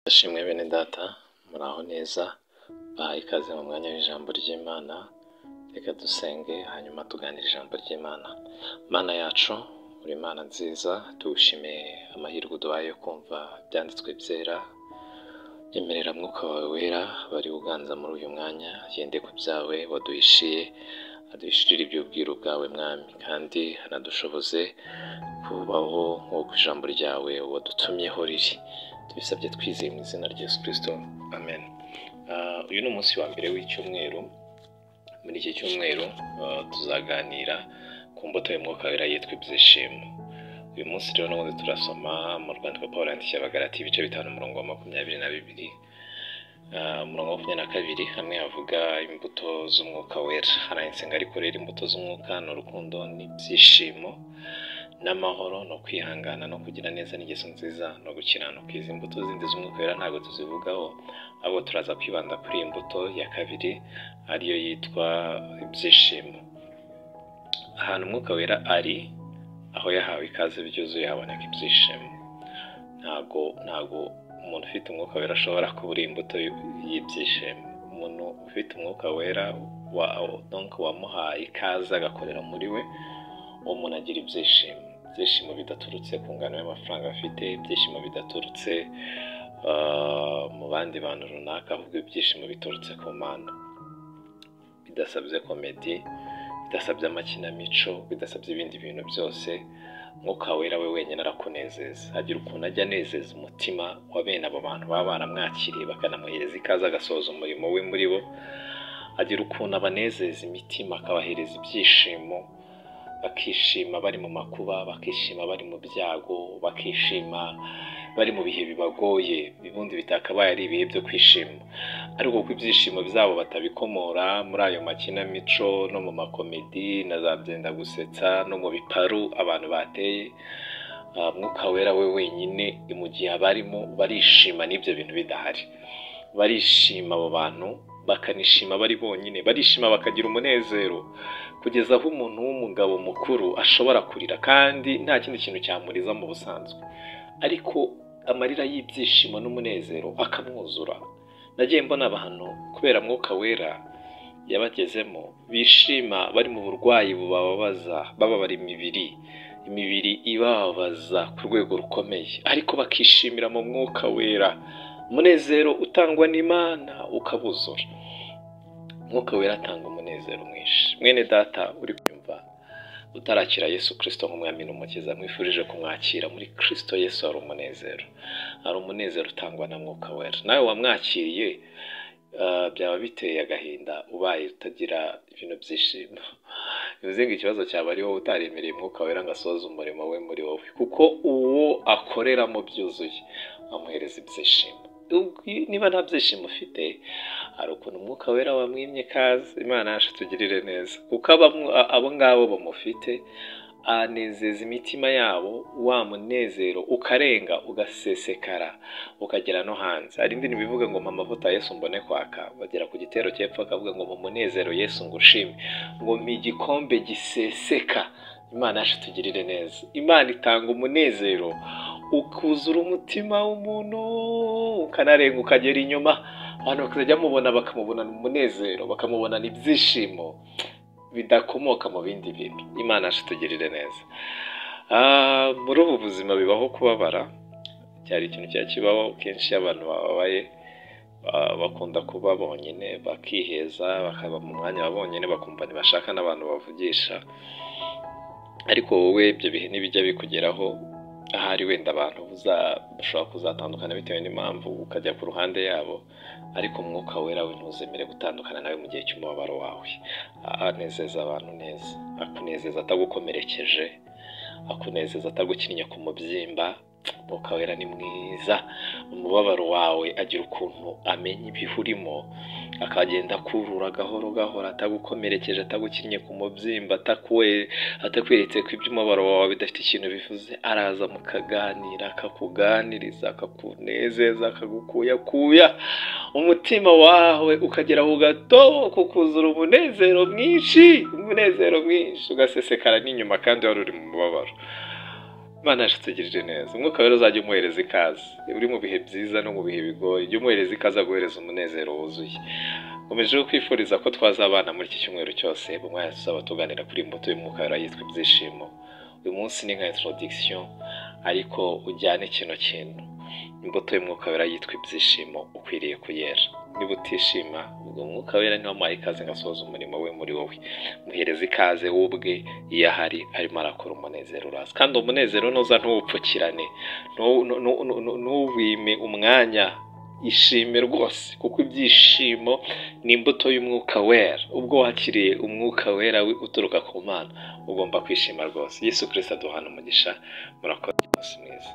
Ashimwe bene data muraho neza bahaye ikaze mu mwanya w'ijambo ry'Imana. Reka dusenge hanyuma tuganire ijambo ry'Imana. Mana yacu uri Imana nziza, tugushimiye amahirwe uduhaye yo kumva byanditswe byera. Yemerera mwuka wawe wera bari uganza muri uyu mwanya, yende ku byawe waduhishiye, aduhishurire iby'ubwiru bwawe mwami, kandi anadushoboze kubaho nk'uko ijambo ryawe wadutumyeho riri. Tubisabye twizeye mu izina rya Yesu Kristo, amen. Uyu ni umunsi wa mbere w'icyumweru. Muri iki cyumweru tuzaganira ku mbuto y'umwuka wera yitwa ibyishimo. Uyu munsi rero n'ubundi turasoma mu rwandiko Pawulo yandikiye Abagalati ibice 5 umurongo wa 22, umurongo wa 22 hamwe havuga imbuto z'umwuka wera. Haranditse ngo ariko rero imbuto z'umwuka ni urukundo n'ibyishimo n'amahoro no kwihangana no kugira neza n'ingeso nziza no gukiranuka. Izi mbuto zindi z'umwuka wera ntabwo tuzivugaho, ahubwo turaza kwibanda kuri imbuto ya kabiri ariyo yitwa ibyishimo. Ahantu umwuka wera ari, aho yahawe ikaze byuzuye haboneka ibyishimo. Ntabwo umuntu ufite umwuka wera ashobora kubura imbuto y'ibyishimo. Umuntu ufite umwuka wera wamuhaye ikaze agakorera muri we, uwo muntu agira ibyishimo. Ibyishimo bidaturutse ku ngano y'amafaranga afite, ibyishimo bidaturutse mu bandi bantu runaka, ahubwo ibyishimo biturutse ku Mana. Bidasabye komedi, bidasabye amakinamico, bidasabye ibindi bintu byose. Mwuka wera we wenyine arakunezeza. Agira ukuntu ajya anezeza umutima wa bene abo bantu baba baramwakiriye bakanamuhereza ikaze agasohoza umurimo we muri bo. Agira ukuntu abanezeza imitima akabahereza ibyishimo, bakishima bari mu makuba, bakishima bari mu byago, bakishima bari mu bihe bibagoye, ubundi bitakabaye ari ibihe byo kwishima. Ariko kuko ibyishimo byabo batabikomora muri ayo makinamico no mu makomedi na za byenda gusetsa no mu biparu abantu bateye, mwuka wera we wenyine mu gihe abarimo barishima n'ibyo bintu bidahari. Barishima abo bantu, bakanishima bari bonyine, barishima bakagira umunezero kugeza aho umuntu w'umugabo mukuru ashobora kurira kandi nta kindi kintu cyamuriza mu busanzwe, ariko amarira y'ibyishimo n'umunezero akamwuzura. Nagiye mbona abantu kubera mwuka wera yabagezemo bishima bari mu burwayi bubababaza, bababara imibiri ibabaza ku rwego rukomeye, ariko bakishimira mu mwuka wera. Umunezero utangwa n'Imana ukabuzura. Mwuka wera atanga umunezero mwinshi. Mwene data uri kumva utarakira Yesu Kristo nk'umwami n'umukiza, mwifurije kumwakira. Muri Kristo Yesu hari umunezero. Hari umunezero utangwa na mwuka wera. Nawe wamwakiriye byaba biteye agahinda ubaye utagira ibintu byishimo. Bivuze ngo ikibazo cyaba ari wowe utaremereye mwuka wera ngo asohoze umurimo we muri wowe, kuko uwo akoreramo byuzuye amuhereza ibyishimo. Niba nta byishimo ufite, hari ukuntu umwuka wera wamwimye kaze. Imana yacu tugirire neza, kuko abo ngabo bamufite anezeza imitima yabo, wa munezero ukarenga ugasesekara ukagera no hanze. Hari indirimbo bivuga ngo mpa amavuta Yesu mbone kwaka, bagera ku gitero cy'epfo akavuga ngo mu munezero Yesu ngushime, ngo mpa igikombe giseseka. Imana yacu tugirire neza. Imana itanga umunezero ukuzura umutima w'umuntu, ukanarenga ukagera inyuma, abantu bakazajya mubona bakamubonana umunezero, bakamubonana ibyishimo bidakomoka mu bindi bintu. Imana yacu tugirire neza. Muri ubu buzima bibaho kubabara, cyari ikintu kibaho kenshi. Abantu bababaye bakunda kuba bonyine, bakiheza, bakaba mu mwanya wa bonyine, bakumva ntibashaka n'abantu bavugisha. Ariko wowe ibyo bihe nibijya bikugeraho, ahari wenda abantu bashobora kuzatandukana bitewe n'impamvu ukajya ku ruhande yabo, ariko umwuka wera we ntuzemere gutandukana nawe mu gihe cy'umubabaro wawe. Anezeza abantu neza, akunezeza atagukomerekeje, akunezeza atagukinnye ku mubyimba. Umwuka wera ni mwiza. Umubabaro wawe agira ukuntu amenya ibihe urimo, akagenda akurura gahoro gahoro, atagukomerekeje, atagukinnye ku mubyimba, atakweretse ko iby'umubabaro wawe bidafite ikintu bivuze. Araza mukaganira, akakuganiriza, akakunezeza, akagukuyakuya umutima wawe, ukagera aho gato kukuzura umunezero mwinshi, ugasesekara n'inyuma kandi wari uri mu mubabaro. Imana yacu itugirire neza. Umwuka wera uzajya umuhereza ikaze uri mu bihe byiza no mu bihe bigoye, jya umuhereza ikaze aguhereza umunezero wuzuye. Nkomeje kwifuriza ko twazabana muri iki cyumweru cyose, mu mwanya tuzaba tuganira kuri imbuto y'umwuka wera yitwa ibyishimo. Uyu munsi ni nka introduction ariko ujyane kino kintu. Imbuto y'umwuka wera yitwa ibyishimo ukwiriye kuyera. Niba utishima ubwo umwuka wera niwe wamuhaye ikaze ngo asohoze umurimo we muri wowe. Muhereza ikaze we ubwe iyo ahari arimo arakora umunezero uraza. Kandi umunezero nuza ntuwupfukirane, ntuwime umwanya, ishime rwose, kuko ibyishimo ni imbuto y'umwuka wera. Ubwo wakiriye umwuka wera uturuka ku Mana ugomba kwishima rwose. Yesu Kristo aduhana umugisha. Murakoze, umunsi mwiza.